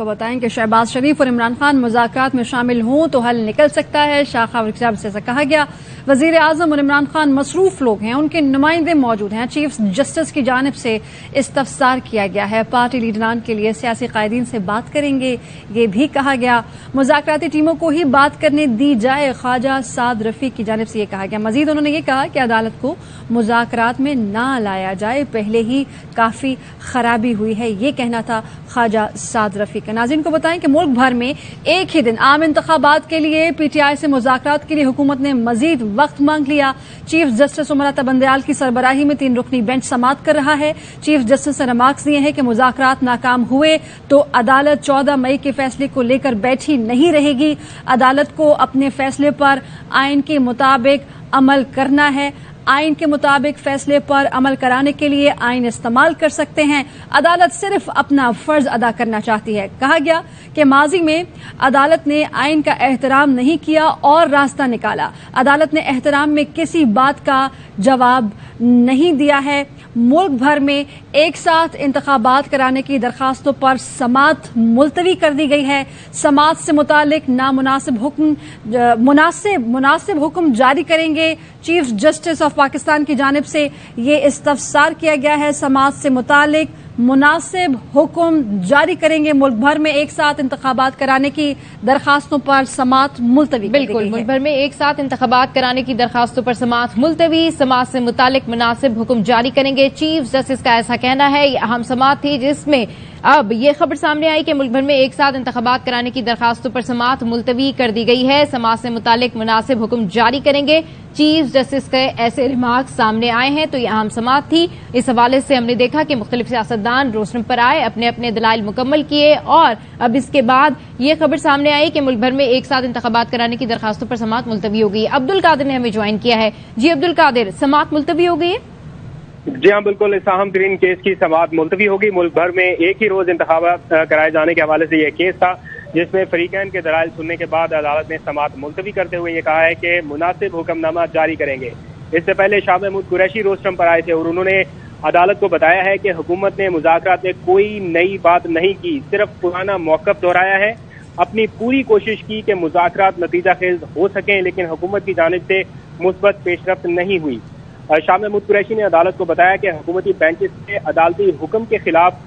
आपको बताएं कि शहबाज शरीफ और इमरान खान मुज़ाकरात में शामिल हों तो हल निकल सकता है। शाखा वज़ीर से ऐसा कहा गया। वज़ीर आज़म और इमरान खान मसरूफ लोग हैं, उनके नुमाइंदे मौजूद हैं। चीफ जस्टिस की जानिब से इस्तफसार किया गया है। पार्टी लीडरान के लिए सियासी कायदीन से बात करेंगे, ये भी कहा गया। मुज़ाकराती टीमों को ही बात करने दी जाए, ख्वाजा साद रफीक की जानिब से ये कहा गया। मजीद उन्होंने ये कहा कि अदालत को मुज़ाकरात में ना लाया जाए, पहले ही काफी खराबी हुई है, ये कहना था ख्वाजा साद रफीक का। नाज़रीन को बताएं कि मुल्क भर में एक ही दिन आम इंतखाबात के लिए पीटीआई से मुज़ाकरात के लिए हुकूमत ने मजीद वक्त मांग लिया। चीफ जस्टिस उमर अता बंदयाल की सरबराही में 3 रुकनी बेंच समाअत कर रहा है। चीफ जस्टिस ने रिमार्क्स दिए हैं कि मुज़ाकरात नाकाम हुए तो अदालत 14 मई के फैसले को लेकर बैठी नहीं रहेगी। अदालत को अपने फैसले पर आइन के मुताबिक अमल करना है। आइन के मुताबिक फैसले पर अमल कराने के लिए आइन इस्तेमाल कर सकते हैं। अदालत सिर्फ अपना फर्ज अदा करना चाहती है। कहा गया कि माजी में अदालत ने आइन का एहतराम नहीं किया और रास्ता निकाला। अदालत ने एहतराम में किसी बात का जवाब नहीं दिया है। मुल्क भर में एक साथ इंतखाबात कराने की दरखास्तों पर समाअत मुलतवी कर दी गई है। समाअत से मुतालिक नामुनासिब हुक्म जारी करेंगे। चीफ जस्टिस ऑफ पाकिस्तान की जानिब से ये इस्तफसार किया गया है। समाअत से मुतालिक मुनासिब हुक्म जारी करेंगे। मुल्क भर में एक साथ इंतखाबात कराने की दरखास्तों पर समाअत मुलतवी। बिल्कुल, मुल्क भर में एक साथ इंतखाबात कराने की दरखास्तों पर समाअत मुलतवी। समाअत से मुतालिक मुनासिब हुक्म जारी करेंगे। चीफ जस्टिस का ऐसा कहना है। ये अहम समाअत थी जिसमें अब ये खबर सामने आई कि मुल्क भर में एक साथ इंतखाबात कराने की दरखास्तों पर समाअत मुलतवी कर दी गई है। समाअत से मुतालिक मुनासिब हुक्म जारी करेंगे। चीफ जस्टिस के ऐसे रिमार्क्स सामने आए हैं, तो ये अहम समाअत थी। इस हवाले से हमने देखा कि मुख्तलिफ सियासतदान रोशनी पर आए, अपने अपने दलाइल मुकम्मल किए और अब इसके बाद ये खबर सामने आई कि मुल्क भर में एक साथ इंतखाबात कराने की दरखास्तों पर समाअत मुलतवी हो गई। अब्दुल कादिर ने हमें ज्वाइन किया है। जी अब्दुल कादिर, समाअत मुलतवी हो गई है? जी हाँ, बिल्कुल। इस अहम तरीन केस की समाअत मुलतवी होगी। मुल्क भर में एक ही रोज इंतखाबात कराए जाने के हवाले से यह केस था, जिसमें फरीकैन के दलाइल सुनने के बाद अदालत ने समाअत मुलतवी करते हुए ये कहा है कि मुनासिब हुक्मनामा जारी करेंगे। इससे पहले शाह महमूद कुरैशी रोस्टम पर आए थे और उन्होंने अदालत को बताया है कि हुकूमत ने मुज़ाकरात में कोई नई बात नहीं की, सिर्फ पुराना मौक़िफ़ दोहराया है। अपनी पूरी कोशिश की कि मुज़ाकरात नतीजा खेज हो सकें, लेकिन हुकूमत की जानिब से मुस्बत पेशरफ्त नहीं हुई। शाह महमूद कुरैशी ने अदालत को बताया कि हुकूमती बेंचेस से अदालती हुक्म के खिलाफ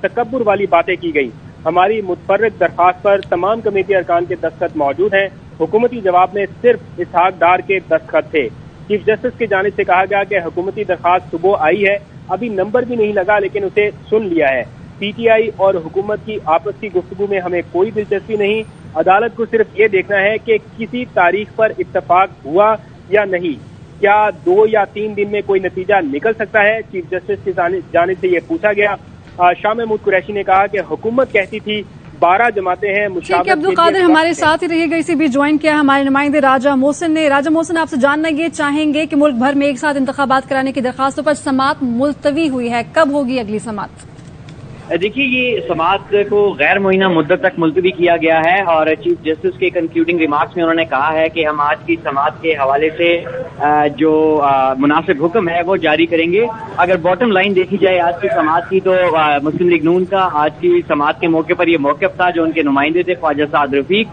तकब्बुर वाली बातें की गई। हमारी मुतफर्रिक दरख्वास्त पर तमाम कमेटी अरकान के दस्तखत मौजूद हैं। हुकूमती जवाब में सिर्फ इसहाक डार के दस्तखत थे। चीफ जस्टिस की जानिब से कहा गया कि हुकूमती दरख्वास्त सुबह आई है, अभी नंबर भी नहीं लगा, लेकिन उसे सुन लिया है। पीटीआई और हुकूमत की आपस की गुफ्तगू में हमें कोई दिलचस्पी नहीं। अदालत को सिर्फ ये देखना है कि किसी तारीख पर इत्तफाक हुआ या नहीं। क्या 2 या 3 दिन में कोई नतीजा निकल सकता है? चीफ जस्टिस की जानिब से ये पूछा गया। शाह महमूद कुरैशी ने कहा कि हुकूमत कहती थी 12 जमातें हैं। ठीक है अब्दुल कादिर, हमारे साथ ही रहिएगा। इसी बीच ज्वाइन किया हमारे नुमाइंदे राजा मोहसिन ने। राजा मोहसिन, आपसे जानना ये चाहेंगे कि मुल्क भर में एक साथ इंतखाबात कराने की दरखास्तों पर समाअत मुलतवी हुई है, कब होगी अगली समाअत? देखिए, ये समाअत को गैर मुइना मुद्दत तक मुलतवी किया गया है और चीफ जस्टिस के कंक्लूडिंग रिमार्क्स में उन्होंने कहा है कि हम आज की समाअत के हवाले से जो मुनासिब हुक्म है वो जारी करेंगे। अगर बॉटम लाइन देखी जाए आज की समाअत की, तो मुस्लिम लीग नून का आज की समाअत के मौके पर ये मौक़िफ़ था। जो उनके नुमाइंदे थे ख्वाजा साद रफीक,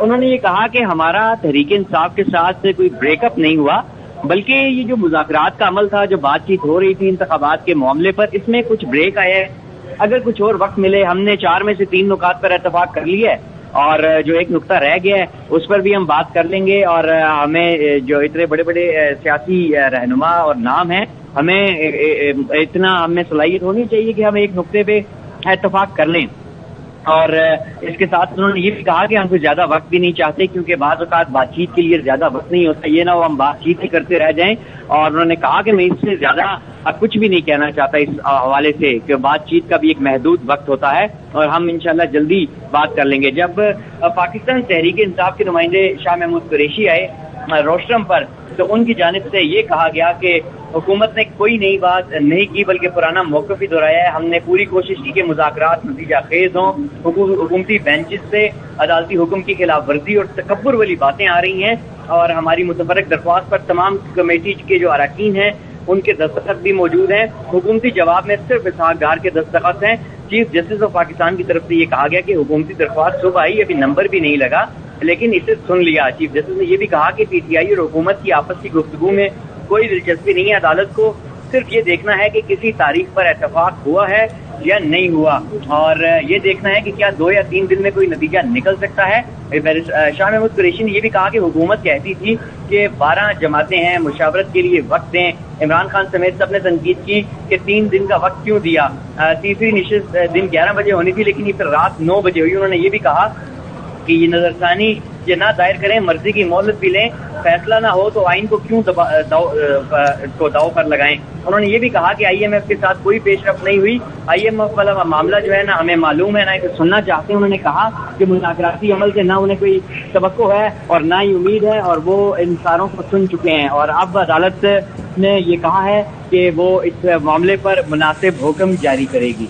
उन्होंने ये कहा कि हमारा तहरीक इंसाफ के साथ कोई ब्रेकअप नहीं हुआ, बल्कि ये जो मुज़ाकरात का अमल था, जो बातचीत हो रही थी इंतखाबात के मामले पर, इसमें कुछ ब्रेक आया है। अगर कुछ और वक्त मिले, हमने 4 में से 3 नुकात पर इत्तफाक कर लिया है और जो एक नुकता रह गया है उस पर भी हम बात कर लेंगे। और हमें जो इतने बड़े बड़े सियासी रहनुमा और नाम हैं, हमें इतना हमें सलाहियत होनी चाहिए कि हम एक नुकते पे इत्तफाक कर लें। और इसके साथ उन्होंने ये भी कहा कि हम कुछ ज्यादा वक्त भी नहीं चाहते, क्योंकि बाज़ औक़ात बातचीत के लिए ज्यादा वक्त नहीं होता, ये ना हो हम बातचीत ही करते रह जाएं। और उन्होंने कहा कि मैं इससे ज्यादा कुछ भी नहीं कहना चाहता इस हवाले से, कि बातचीत का भी एक महदूद वक्त होता है और हम इंशाल्लाह जल्दी बात कर लेंगे। जब पाकिस्तान तहरीक इंसाफ के नुमाइंदे शाह महमूद कुरैशी आए रोस्टम पर, तो उनकी जानिब से ये कहा गया कि हुकूमत ने कोई नई बात नहीं की, बल्कि पुराना मौक़िफ़ ही दोहराया है। हमने पूरी कोशिश की कि मुज़ाकरात नतीजा खेज हों। हुकूमती बेंचेस से अदालती हुक्म की खिलाफ वर्जी और तकब्बुर वाली बातें आ रही हैं और हमारी मुतफर्रिक दरख्वास्त पर तमाम कमेटी के जो अरकान हैं उनके दस्तखत भी मौजूद हैं। हुकूमती जवाब में सिर्फ इसहाक डार के दस्तखत हैं। چیف جسٹس آف پاکستان کی طرف سے یہ کہا گیا کہ حکومتی درخواست صبح آئی، ابھی نمبر بھی نہیں لگا لیکن اسے سن لیا۔ چیف جسٹس نے یہ بھی کہا کہ پی ٹی آئی اور حکومت کی آپس کی گفتگو میں کوئی دلچسپی نہیں ہے، عدالت کو صرف یہ دیکھنا ہے کہ کسی تاریخ پر اتفاق ہوا ہے یا نہیں ہوا، اور یہ دیکھنا ہے کہ کیا 2 یا 3 دن میں کوئی نتیجہ نکل سکتا ہے۔ شاہ محمود قریشی نے یہ بھی کہا کہ حکومت کہتی تھی کہ 12 جماعتیں ہیں، مشاورت کے لیے وقت دیں۔ عمران خان سمیت سب نے تنقید کی کہ 3 دن کا وقت کیوں دیا، تیسری نشست دن 11 بجے ہونی تھی لیکن یہ پھر رات 9 بجے ہوئی۔ انہوں نے یہ بھی کہا کہ یہ نظر ثانی یہ نہ دائر کریں، مرضی کی مہلت بھی لیں، فیصلہ نہ ہو تو آئین کو کیوں داؤ پر لگائیں۔ انہوں نے یہ بھی کہا کہ آئی ایم ایف کے ساتھ کوئی پیش رفت نہیں ہوئی، آئی ایم ایف والا معاملہ جو ہے نہ ہمیں معلوم ہے نہ اسے سننا چاہتے ہیں۔ انہوں نے کہا کہ مذاکراتی عمل سے نہ انہیں کوئی توقع ہے اور نہ ہی امید ہے، اور وہ ان ساروں کو سن چکے ہیں، اور اب عدالت نے یہ کہا ہے کہ وہ اس معاملے پر مناسب حکم جاری کرے گی۔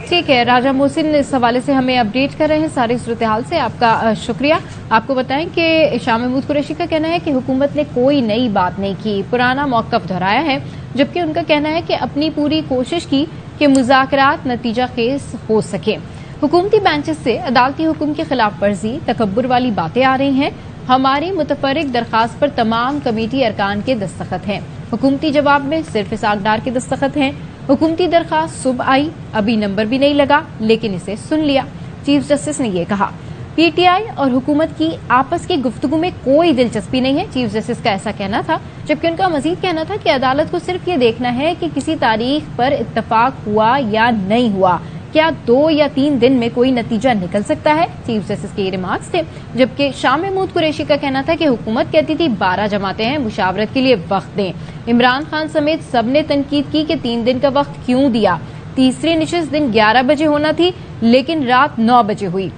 ٹھیک ہے، راجہ محسن اس حوالے سے ہمیں اپڈیٹ کر رہے ہیں ساری صورتحال سے، آپ کا شکریہ۔ آپ کو بتائیں کہ شاہ محمود قریشی کا کہنا ہے کہ حکومت نے کوئی نئی بات نہیں کی، پرانا موقف دہرایا ہے، جبکہ ان کا کہنا ہے کہ اپنی پوری کوشش کی کہ مذاکرات نتیجہ خیز ہو سکیں۔ حکومتی بینچز سے عدالتی حکم کی خلاف ورزی، تکبر والی باتیں آ رہی ہیں، ہماری متفرق درخواست پر تمام کمیٹی ارکان کے دستخط ہیں، حکومتی جواب میں صرف اسحاق ڈار کے دستخط ہیں، حکومتی درخواست صبح آئی، ابھی نمبر بھی نہیں لگا لیکن اسے سن لیا۔ چیف جسٹس نے یہ کہا پی ٹی آئی اور حکومت کی آپس کی گفتگو میں کوئی دلچسپی نہیں ہے، چیف جسٹس کا ایسا کہنا تھا، جبکہ ان کا مزید کہنا تھا کہ عدالت کو صرف یہ دیکھنا ہے کہ کسی تاریخ پر اتفاق ہوا یا نہیں ہوا، کیا 2 یا 3 دن میں کوئی نتیجہ نکل سکتا ہے۔ چیف جسٹس کے یہ ریمارکس تھے، جبکہ شاہ محمود قریشی کا کہنا تھا کہ حکومت کہتی تھی 12 جماعتیں ہیں، مشاورت کے لیے وقت دیں۔ عمران خان سمیت سب نے تنقید کی کہ 3 دن کا وقت کیوں دیا، تیسری نشست دن 11 بجے ہونا تھی لیکن رات 9 بجے ہوئی،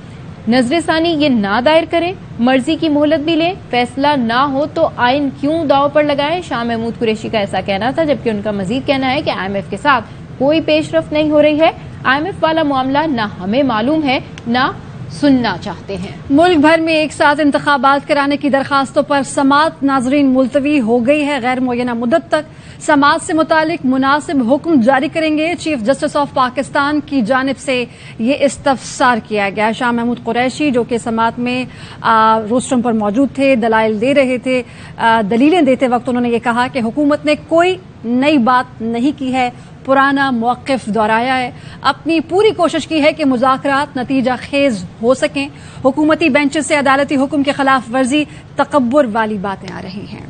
نظر ثانی یہ نہ دائر کریں، مرضی کی مہلت بھی لیں، فیصلہ نہ ہو تو آئین کیوں داؤ پر لگائیں۔ شاہ محمود قریشی کا ایسا کہنا تھا، جبکہ ان کا مزید کہنا ہے کہ آئی ایم ایف کے ساتھ کوئی پیش رفت نہیں ہو رہی ہے، آئی ایم ایف والا معاملہ نہ ہمیں معلوم ہے نہ سننا چاہتے ہیں۔ ملک بھر میں ایک ساتھ انتخابات کرانے کی درخواستوں پر سماعت ناظرین ملتوی ہو گئی ہے، غیر معینہ مدت تک سماعت سے متعلق مناسب حکم جاری کریں گے۔ چیف جسٹس آف پاکستان کی جانب سے یہ استفسار کیا گیا۔ شاہ محمود قریشی جو کہ سماعت میں روسٹرم پر موجود تھے، دلائل دے رہے تھے، دلیلیں دیتے وقت انہوں نے یہ کہا کہ حکومت نے کوئی نئی بات نہیں کی ہے، پرانا موقف دہرایا ہے، اپنی پوری کوشش کی ہے کہ مذاکرات نتیجہ خیز ہو سکیں۔ حکومتی بینچ سے عدالتی حکم کے خلاف ورزی، تکبر والی باتیں آ رہی ہیں۔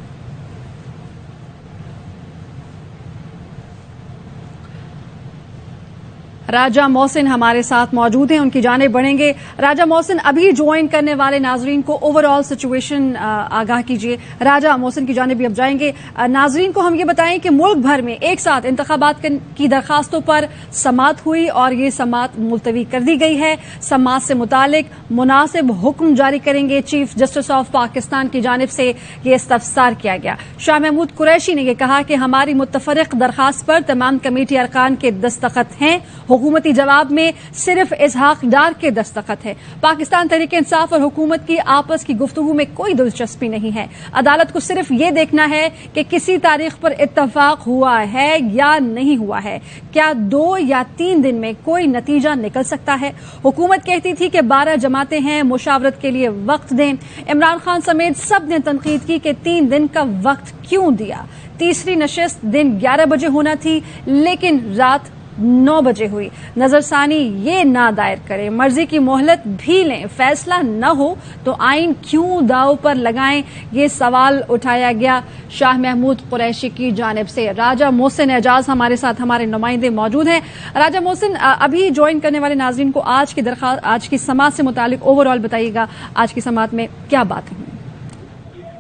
راجہ محسن ہمارے ساتھ موجود ہیں، ان کی جانب بڑھیں گے۔ راجہ محسن، ابھی جوائن کرنے والے ناظرین کو اوور آل سچویشن آگاہ کیجیے۔ راجہ محسن کی جانب بھی اب جائیں گے۔ ناظرین کو ہم یہ بتائیں کہ ملک بھر میں ایک ساتھ انتخابات کی درخواستوں پر سماعت ہوئی اور یہ سماعت ملتوی کر دی گئی ہے۔ سماعت سے متعلق مناسب حکم جاری کریں گے، چیف جسٹس آف پاکستان کی جانب سے یہ استفسار کیا گیا۔ شاہ محمود قریشی نے یہ کہا کہ ہماری متفرق درخواست پر تمام کمیٹی ارکان کے دستخط ہیں، حکومتی جواب میں صرف اسحاق ڈار کے دستخط ہے۔ پاکستان تحریک انصاف اور حکومت کی آپس کی گفتگو میں کوئی دلچسپی نہیں ہے، عدالت کو صرف یہ دیکھنا ہے کہ کسی تاریخ پر اتفاق ہوا ہے یا نہیں ہوا ہے، کیا 2 یا 3 دن میں کوئی نتیجہ نکل سکتا ہے۔ حکومت کہتی تھی کہ 12 جماعتیں ہیں، مشاورت کے لیے وقت دیں۔ عمران خان سمیت سب نے تنقید کی کہ 3 دن کا وقت کیوں دیا، تیسری نشست دن 11 بجے ہونا تھی لیکن رات 9 بجے ہوئی، نظر ثانی یہ نہ دائر کریں، مرضی کی مہلت بھی لیں، فیصلہ نہ ہو تو آئین کیوں داؤ پر لگائیں، یہ سوال اٹھایا گیا شاہ محمود قریشی کی جانب سے۔ راجہ محسن اعجاز ہمارے ساتھ ہمارے نمائندے موجود ہیں۔ راجہ محسن، ابھی جوائن کرنے والے ناظرین کو آج کی سماعت سے متعلق اوور آل بتائیے گا، آج کی سماعت میں کیا بات ہے؟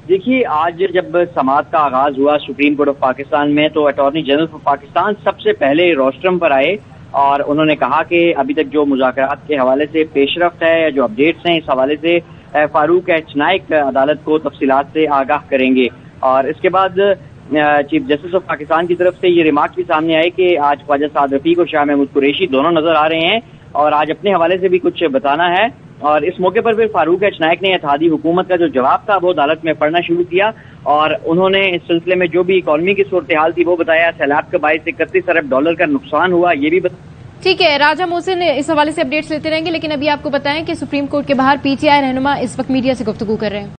دیکھیے، آج جب سماعت کا آغاز ہوا سپریم کورٹ آف پاکستان میں تو اٹارنی جنرل آف پاکستان سب سے پہلے روسٹرم پر آئے اور انہوں نے کہا کہ ابھی تک جو مذاکرات کے حوالے سے پیش رفت ہے یا جو اپڈیٹس ہیں اس حوالے سے فاروق ایچ نائک عدالت کو تفصیلات سے آگاہ کریں گے۔ اور اس کے بعد چیف جسٹس آف پاکستان کی طرف سے یہ ریمارکس بھی سامنے آئے کہ آج خواجہ سعد رفیق اور شاہ محمود قریشی دونوں نظر آ رہے ہیں اور آج اپنے حوالے سے بھی کچھ بتانا ہے۔ اور اس موقع پر پھر فاروق ایچ نائک نے اتحادی حکومت کا جو جواب تھا وہ عدالت میں پڑھنا شروع کیا اور انہوں نے اس سلسلے میں جو بھی اکانومی کی صورتحال تھی وہ بتایا، سیلاب کے باعث $31 ارب کا نقصان ہوا یہ بھی ٹھیک ہے راجہ محسن اس حوالے سے اپڈیٹس لیتے رہیں گے، لیکن ابھی آپ کو بتائیں کہ سپریم کورٹ کے باہر پی ٹی آئی رہنما اس وقت میڈیا سے گفتگو کر رہے ہیں.